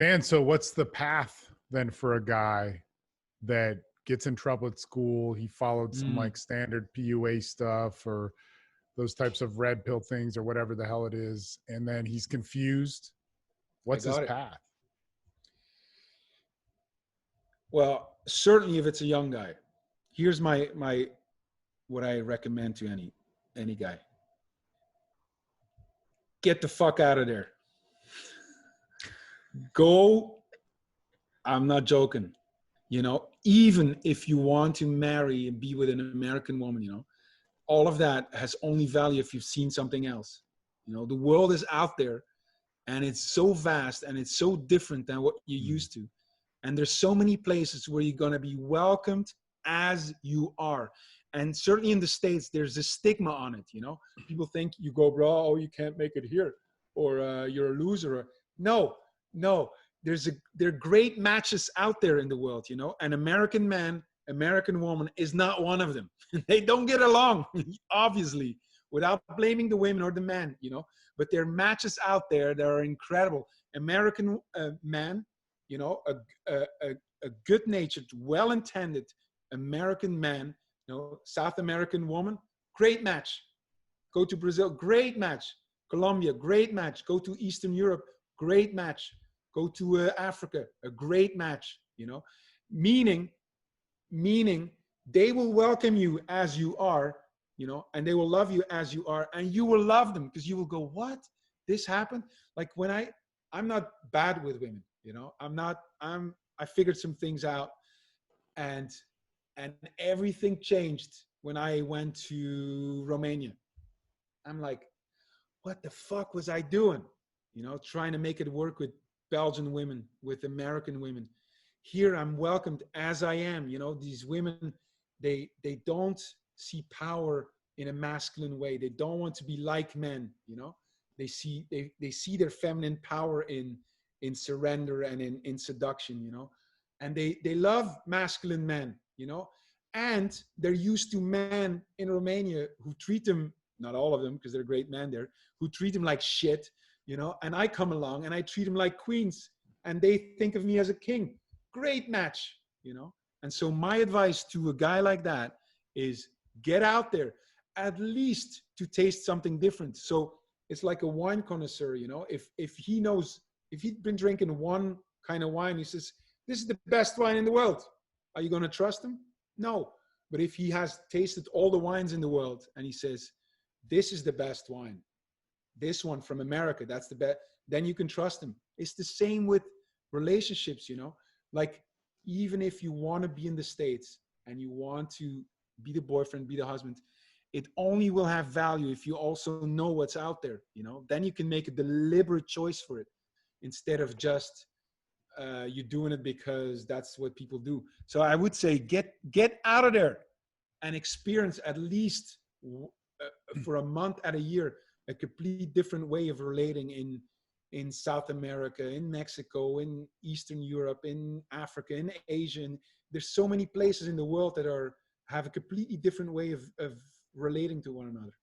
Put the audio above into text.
And so what's the path then for a guy that gets in trouble at school? He followed some Mm, like standard PUA stuff or those types of red pill things or whatever the hell it is. And then he's confused. I What's his got it. path? Well, certainly if it's a young guy, here's what I recommend to any guy. Get the fuck out of there. Go. I'm not joking. You know, even if you want to marry and be with an American woman, you know, all of that has only value if you've seen something else. You know, the world is out there and it's so vast and it's so different than what you're used to. And there's so many places where you're going to be welcomed as you are. And certainly in the States, there's a stigma on it. You know, people think you go, bro, oh, you can't make it here, or you're a loser. No, no, there are great matches out there in the world, you know, an American man, American woman is not one of them. They don't get along, obviously, without blaming the women or the man, you know, but there are matches out there that are incredible. American man, you know, a good-natured, well-intended American man, you know, South American woman, great match. Go to Brazil, great match. Colombia, great match. Go to Eastern Europe, great match. Go to Africa, a great match. You know, meaning they will welcome you as you are, you know, and they will love you as you are, and you will love them because you will go, what? This happened? Like when I'm not bad with women, you know, I figured some things out, and everything changed when I went to Romania. I'm like, what the fuck was I doing? You know, trying to make it work with Belgian women, with American women. Here I'm welcomed as I am. You know, these women, they don't see power in a masculine way. They don't want to be like men, you know. They see their feminine power in surrender and in seduction, you know. And they love masculine men, you know. And they're used to men in Romania who treat them, not all of them, because they're great men there, who treat them like shit, you know. And I come along and I treat them like queens, and they think of me as a king. Great match, you know. And so my advice to a guy like that is get out there, at least to taste something different. So it's like a wine connoisseur, you know. If he knows, if he'd been drinking one kind of wine, he says, this is the best wine in the world. Are you going to trust him? No. But if he has tasted all the wines in the world and he says, this is the best wine, this one from America, that's the best, then you can trust him. It's the same with relationships, you know. Like, even if you want to be in the States and you want to be the boyfriend, be the husband, it only will have value if you also know what's out there, you know. Then you can make a deliberate choice for it instead of just you doing it because that's what people do. So I would say get out of there and experience at least for a month at a year a complete different way of relating in South America, in Mexico, in Eastern Europe, in Africa, in Asia. And there's so many places in the world that have a completely different way of relating to one another.